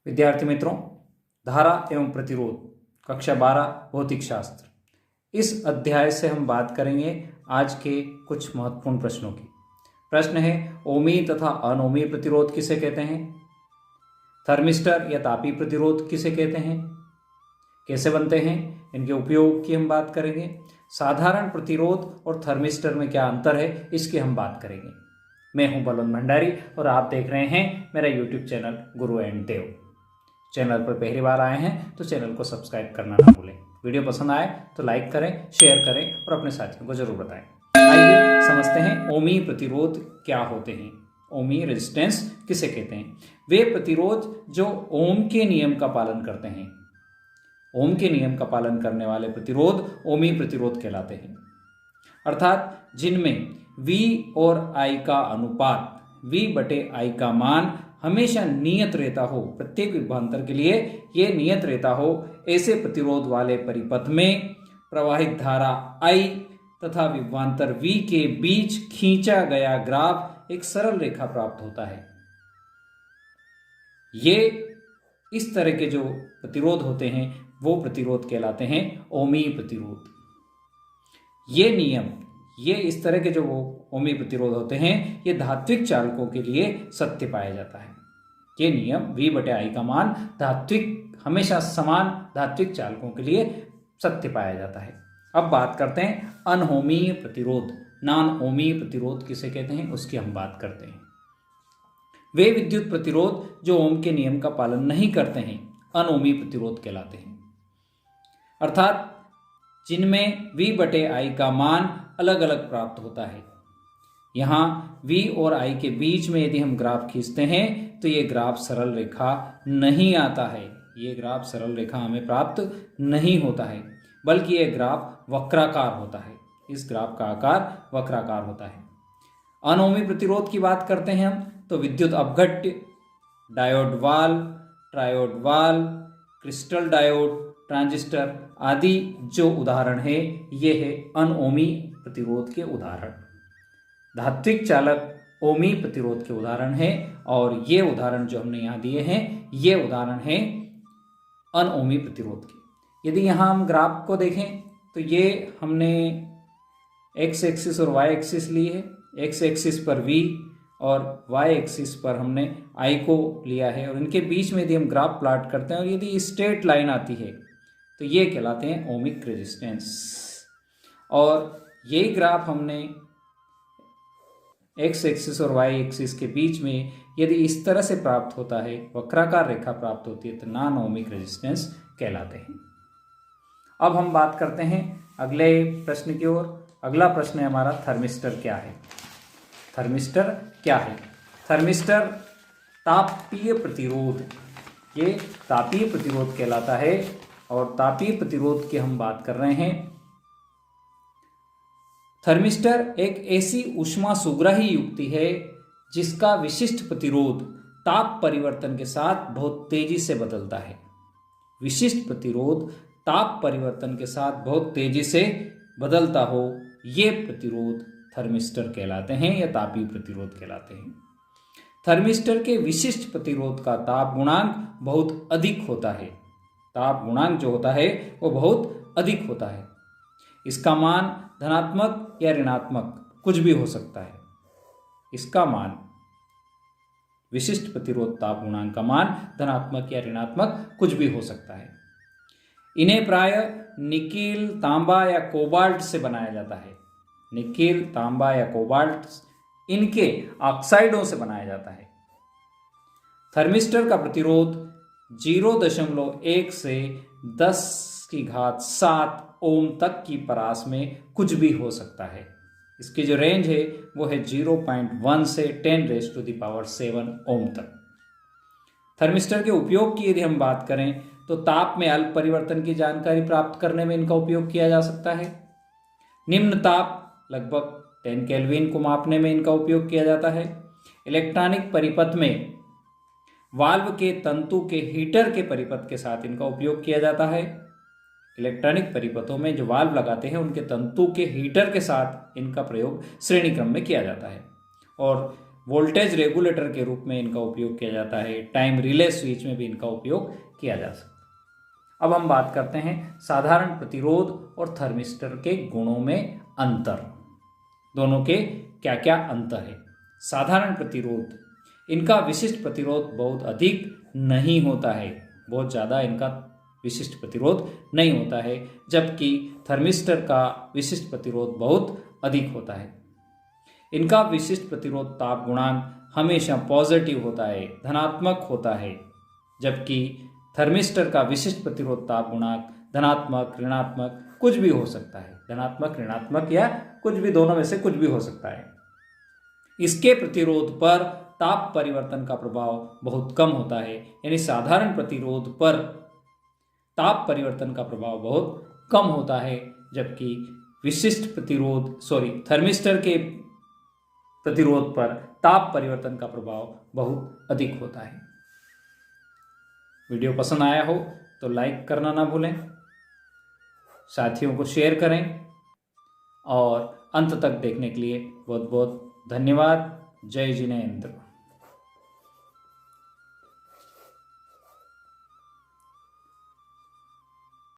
विद्यार्थी मित्रों, धारा एवं प्रतिरोध कक्षा 12 भौतिक शास्त्र, इस अध्याय से हम बात करेंगे आज के कुछ महत्वपूर्ण प्रश्नों की। प्रश्न है, ओमी तथा अनोमी प्रतिरोध किसे कहते हैं? थर्मिस्टर या तापी प्रतिरोध किसे कहते हैं? कैसे बनते हैं? इनके उपयोग की हम बात करेंगे। साधारण प्रतिरोध और थर्मिस्टर में क्या अंतर है, इसकी हम बात करेंगे। मैं हूं बलवंत भंडारी और आप देख रहे हैं मेरा YouTube channel Guru and Dev. Channel पर पहली बार आए हैं तो चैनल को सब्सक्राइब करना ना भूलें। वीडियो पसंद आए तो लाइक करें, शेयर करें और अपने साथियों को जरूर बताएं। आइए समझते हैं ओमी प्रतिरोध क्या होते हैं। ओमी रेजिस्टेंस किसे कहते हैं? वे प्रतिरोध जो ओम के नियम का पालन करते हैं। ओम के नियम का पालन करने वाले प्रतिरोध ओमी प्रतिरोध कहलाते हैं, अर्थात जिनमें V और I का अनुपात V/I का मान हमेशा नियत रहता हो। प्रत्येक विभवांतर के लिए यह नियत रहता हो। ऐसे प्रतिरोध वाले परिपथ में प्रवाहित धारा I तथा विभवांतर V के बीच खींचा गया ग्राफ एक सरल रेखा प्राप्त होता है। ये इस तरह के जो प्रतिरोध होते हैं वो प्रतिरोध कहलाते हैं ओमी प्रतिरोध। ये इस तरह के जो ओमी प्रतिरोध होते हैं ये धात्विक चालकों के लिए सत्य पाया जाता है। ये नियम V/I का मान हमेशा समान धात्विक चालकों के लिए सत्य पाया जाता है। अब बात करते हैं अनहोमीय प्रतिरोध, नॉन ओमी प्रतिरोध किसे कहते हैं उसकी हम बात करते हैं। वे विद्युत प्रतिरोध जो ओम के नियम का पालन नहीं करते हैं अनओमी प्रतिरोध कहलाते हैं, अर्थात जिनमें V/I का मान अलग अलग प्राप्त होता है। यहाँ V और I के बीच में यदि हम ग्राफ खींचते हैं तो ये ग्राफ सरल रेखा नहीं आता है। ये ग्राफ सरल रेखा हमें प्राप्त नहीं होता है, बल्कि ये ग्राफ वक्राकार होता है। इस ग्राफ का आकार वक्राकार होता है। अनओमी प्रतिरोध की बात करते हैं हम तो विद्युत अपघट्य, diode valve, triode valve, crystal diode, transistor आदि जो उदाहरण है ये है अनओमी प्रतिरोध के उदाहरण। धात्विक चालक ओमी प्रतिरोध के उदाहरण है और ये उदाहरण जो हमने यहाँ दिए हैं ये उदाहरण है अनओमी प्रतिरोध के। यदि यहाँ हम ग्राफ को देखें तो ये हमने एक्स एक्सिस और वाई एक्सिस ली है। एक्स एक्सिस पर V और वाई एक्सिस पर हमने I को लिया है और इनके बीच में यदि हम ग्राफ प्लॉट करते हैं और यदि स्ट्रेट लाइन आती है तो ये कहलाते हैं ओमिक रेजिस्टेंस। और ये ग्राफ हमने एक्स एक्सिस और वाई एक्सिस के बीच में यदि इस तरह से प्राप्त होता है, वक्राकार रेखा प्राप्त होती है, तो नॉन ओमिक रेजिस्टेंस कहलाते हैं। अब हम बात करते हैं अगले प्रश्न की ओर। अगला प्रश्न है हमारा, थर्मिस्टर क्या है? थर्मिस्टर क्या है? थर्मिस्टर तापीय प्रतिरोध, ये तापीय प्रतिरोध कहलाता है। और तापीय प्रतिरोध की हम बात कर रहे हैं। थर्मिस्टर एक ऐसी ऊष्मा सुग्राही युक्ति है जिसका विशिष्ट प्रतिरोध ताप परिवर्तन के साथ बहुत तेजी से बदलता है। विशिष्ट प्रतिरोध ताप परिवर्तन के साथ बहुत तेजी से बदलता हो, ये प्रतिरोध थर्मिस्टर कहलाते हैं या तापीय प्रतिरोध कहलाते हैं। थर्मिस्टर के विशिष्ट प्रतिरोध का ताप गुणांक बहुत अधिक होता है। ताप गुणांक जो होता है वो बहुत अधिक होता है। इसका मान धनात्मक या ऋणात्मक कुछ भी हो सकता है। इसका मान, विशिष्ट प्रतिरोध ताप गुणांक का मान धनात्मक या ऋणात्मक कुछ भी हो सकता है। इन्हें प्राय निकेल, तांबा या कोबाल्ट से बनाया जाता है। निकेल, तांबा या कोबाल्ट इनके ऑक्साइडों से बनाया जाता है। थर्मिस्टर का प्रतिरोध 0.1 से 10⁷ ओम तक की परास में कुछ भी हो सकता है। इसकी जो रेंज है वो है 0.1 से 10⁻⁷ ओम तक। थर्मिस्टर के उपयोग की यदि हम बात करें तो ताप में अल्प परिवर्तन की जानकारी प्राप्त करने में इनका उपयोग किया जा सकता है। निम्न ताप लगभग 10 केल्विन को मापने में इनका उपयोग किया जाता है। इलेक्ट्रॉनिक परिपथ में वाल्व के तंतु के हीटर के परिपथ के साथ इनका उपयोग किया जाता है। इलेक्ट्रॉनिक परिपथों में जो वाल्व लगाते हैं उनके तंतु के हीटर के साथ इनका प्रयोग श्रेणी क्रम में किया जाता है। और वोल्टेज रेगुलेटर के रूप में इनका उपयोग किया जाता है, टाइम रिले स्विच में भी इनका उपयोग किया जा सकता है। अब हम बात करते हैं साधारण प्रतिरोध और थर्मिस्टर के गुणों में अंतर। दोनों के क्या क्या अंतर है। साधारण प्रतिरोध, इनका विशिष्ट प्रतिरोध बहुत अधिक नहीं होता है, बहुत ज़्यादा इनका विशिष्ट प्रतिरोध नहीं होता है, जबकि थर्मिस्टर का विशिष्ट प्रतिरोध बहुत अधिक होता है। इनका विशिष्ट प्रतिरोध ताप गुणांक हमेशा पॉजिटिव होता है, धनात्मक होता है, जबकि थर्मिस्टर का विशिष्ट प्रतिरोध ताप गुणांक धनात्मक, ऋणात्मक कुछ भी हो सकता है, धनात्मक, ऋणात्मक या कुछ भी, दोनों में से कुछ भी हो सकता है। इसके प्रतिरोध पर ताप परिवर्तन का प्रभाव बहुत कम होता है, यानी साधारण प्रतिरोध पर ताप परिवर्तन का प्रभाव बहुत कम होता है, जबकि विशिष्ट प्रतिरोध थर्मिस्टर के प्रतिरोध पर ताप परिवर्तन का प्रभाव बहुत अधिक होता है। वीडियो पसंद आया हो तो लाइक करना ना भूलें, साथियों को शेयर करें और अंत तक देखने के लिए बहुत बहुत धन्यवाद। जय जिनेंद्र।